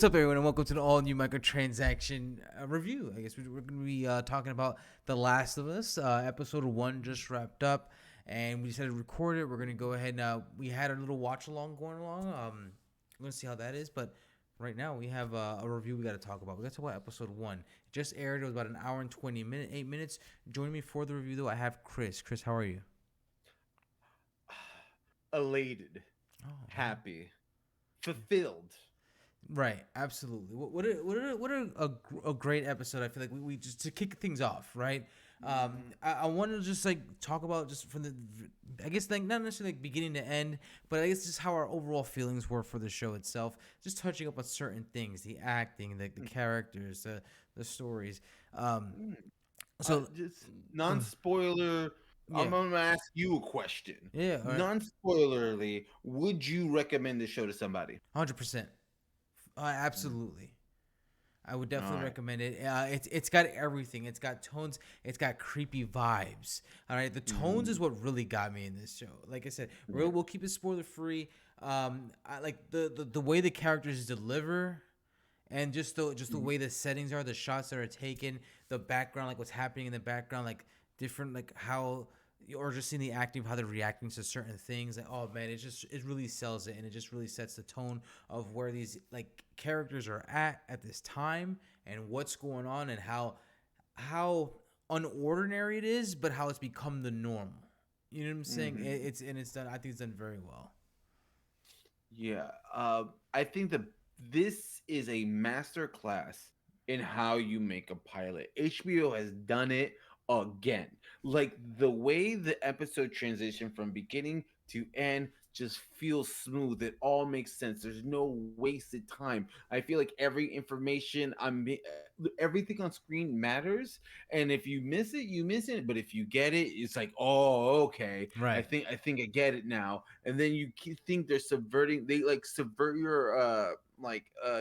What's up, everyone, and welcome to the all-new microtransaction review. I guess we're going to be talking about The Last of Us. Episode 1 just wrapped up, and we decided to record it. We're going to go ahead and we had a little watch-along going along. We're going to see how that is, but right now we have a review we got to talk about. We got to talk about Episode 1. It just aired. It was about an hour and 8 minutes. Joining me for the review, though, I have Chris. Chris, how are you? Elated, Oh, happy, fulfilled. right, absolutely. What a great episode. I feel like we just to kick things off, right? I wanted to just like talk about just from the, I guess like not necessarily like beginning to end, but I guess just how our overall feelings were for the show itself. Just touching up on certain things, the acting, the characters, the stories. Um, Mm. so Just go non-spoiler. I'm yeah, gonna ask you a question. yeah, all right, Non-spoilerly, would you recommend this show to somebody? 100%, Mm. absolutely. I would All definitely right. recommend it. It's got everything. It's got tones. It's got creepy vibes. All right, the tones is Mm. what really got me in this show. Like I said, Yeah. we'll keep it spoiler free. I like the way the characters deliver, and just the Mhm. way the settings are, the shots that are taken, the background, like what's happening in the background, like different, like how, or just seeing the acting, how they're reacting to certain things. Like, oh man, it really sells it, and it just really sets the tone of where these like characters are at this time, and what's going on, and how unordinary it is, but how it's become the norm. You know what I'm saying? Mhm. It's done. I think it's done very well. Yeah. I think that this is a master class in how you make a pilot. HBO has done it again. Like the way the episode transition from beginning to end just feels smooth. It all makes sense. There's no wasted time. I feel like every information everything on screen matters, and if you miss it, you miss it. But if you get it, it's like, oh, okay. I Right. think I think I get it now. And then think they're subverting. They like subvert your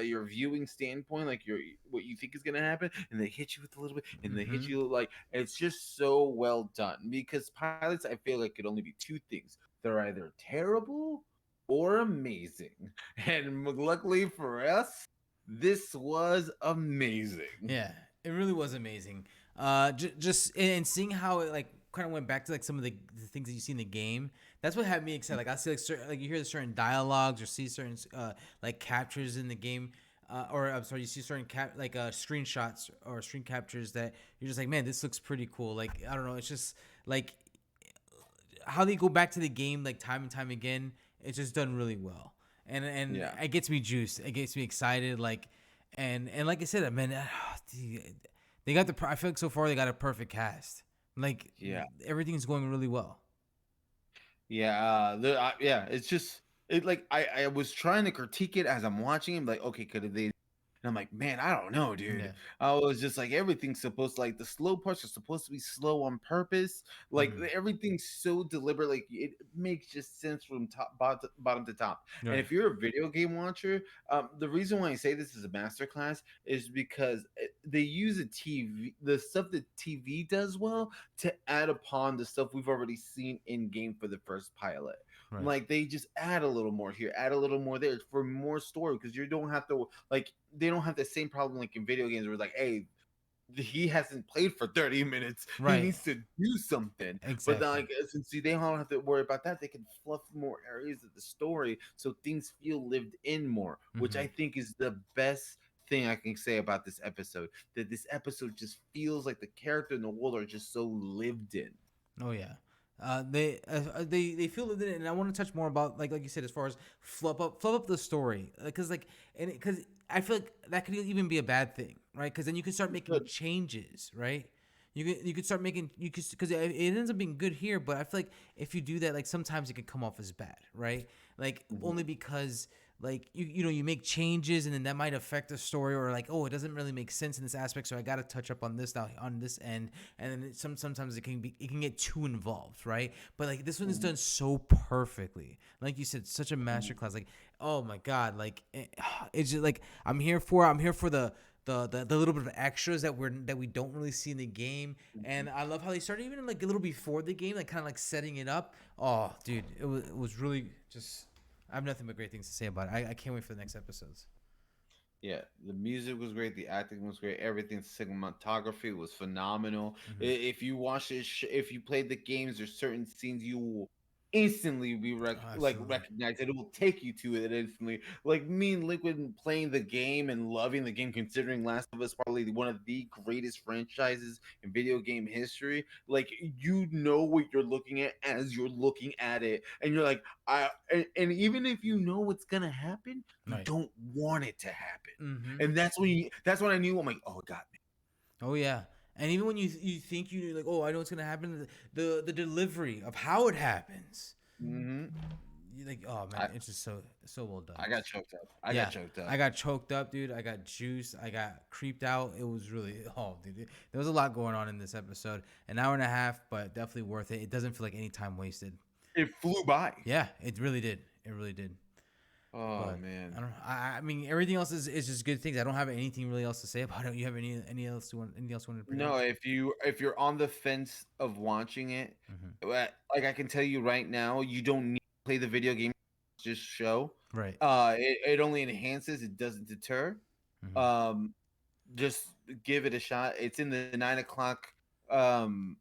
your viewing standpoint, like your what you think is gonna happen, and they hit you with a little bit, and they hit Mm-hmm. you like it's just so well done. Because pilots, I feel like could only be two things: they're either terrible or amazing. And luckily for us, this was amazing. Yeah, it really was amazing. Just and seeing how it like kind of went back to like some of the things that you see in the game. That's what had me excited. Like I see like certain, like you hear certain dialogues or see certain like captures in the game. Or I'm sorry, you see certain screenshots or screen captures that you're just like, man, this looks pretty cool. Like I don't know, it's just like how they go back to the game like time and time again. It's just done really well, and Yeah. it gets me juiced. It gets me excited. Like, and like I said, man, they got I feel like so far they got a perfect cast. Like Yeah. everything's going really well. Yeah, it's just it like I was trying to critique it as I'm watching him, like, okay, could have they and I'm like, man, I don't know, dude. Yeah. I was just like, everything's supposed to, like the slow parts are supposed to be slow on purpose. Like Hmm. everything's so deliberate, like it makes just sense from bottom to top. And Right. if you're a video game watcher, the reason why I say this is a masterclass is because they use a TV, the stuff that TV does well, to add upon the stuff we've already seen in game for the first pilot. Right. Like they just add a little more here, add a little more there for more story, because you don't have to like they don't have the same problem like in video games where it's like, hey, he hasn't played for 30 minutes. He Right. needs to do something. But then, Exactly. like, since they don't have to worry about that, they can fluff more areas of the story so things feel lived in more, which Hmm. I think is the best thing I can say about this episode. That this episode just feels like the character and the world are just so lived in. Oh yeah. They feel it, and I want to touch more about like you said, as far as flub up the story, because like, and because I feel like that could even be a bad thing, right? Because then you can start making But changes, right? You could start making you could because it ends up being good here, but I feel like if you do that, like sometimes it can come off as bad, right? Like only Mhm. because like you make changes and then that might affect the story, or like, oh, it doesn't really make sense in this aspect, so I got to touch up on this now on this end, and then sometimes it can get too involved, right? But like this one is Mhm. done so perfectly, like you said, such a Mhm. masterclass. Like, oh my god, like it's just like I'm here for the little bit of extras that we don't really see in the game. Mhm. And I love how they started even like a little before the game, like kind of like setting it up. Oh dude, it was really just, I have nothing but great things to say about it. I can't wait for the next episodes. Yeah, the music was great, the acting was great, everything. Cinematography was phenomenal. Hmm. If you watch it, if you played the games, there's certain scenes you will instantly be Oh, like absolutely. recognized. It will take you to it instantly. Like me and Liquid playing the game and loving the game, considering Last of Us probably one of the greatest franchises in video game history. Like you know what you're looking at as you're looking at it, and you're like, and even if you know what's gonna happen, you Right. don't want it to happen. Hmm. And that's when I knew, I'm like, oh, it got me. Oh yeah. And even when you think you like, oh, I know what's gonna happen, the delivery of how it happens, Hmm. you like, oh man, I, it's just so well done. I got choked up. I got Yeah, choked up. I got choked up, dude. I got juiced. I got creeped out. It was really, oh, dude, there was a lot going on in this episode. An hour and a half, but definitely worth it. It doesn't feel like any time wasted. It flew by. Yeah, it really did. It really did. Oh But I man. don't. I mean, everything else is just good things. I don't have anything really else to say about it. You have anything else you want to bring No, up? if you're on the fence of watching it, Hmm. like I can tell you right now, you don't need to play the video game. Just show. Right. It only enhances. It doesn't deter. Hmm. Um, just give it a shot. It's in the 9 o'clock um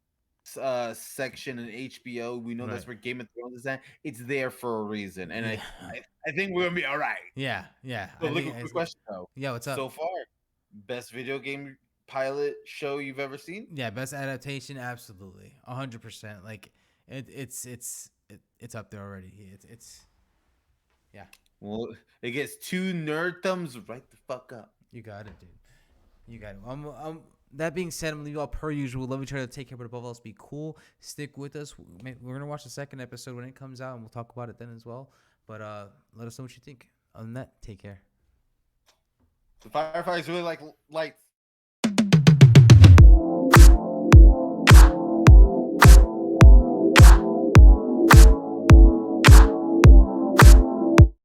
section in HBO. We know Right. that's where Game of Thrones is at. It's there for a reason, and Yeah. I think we're gonna be all right. Yeah. Yeah. So, I look, think a quick question though. yeah. What's So up? far, best video game pilot show you've ever seen? Yeah. Best adaptation. Absolutely. 100%. Like it's up there already. It's yeah. Well, it gets 2 nerd thumbs right the fuck up. You got it, dude. You got it. That being said, I'm gonna leave you all per usual. Love each other. Take care, but above all else, be cool. Stick with us. We're gonna watch the second episode when it comes out, and we'll talk about it then as well. But let us know what you think. Other than that, take care. The firefighters really like lights.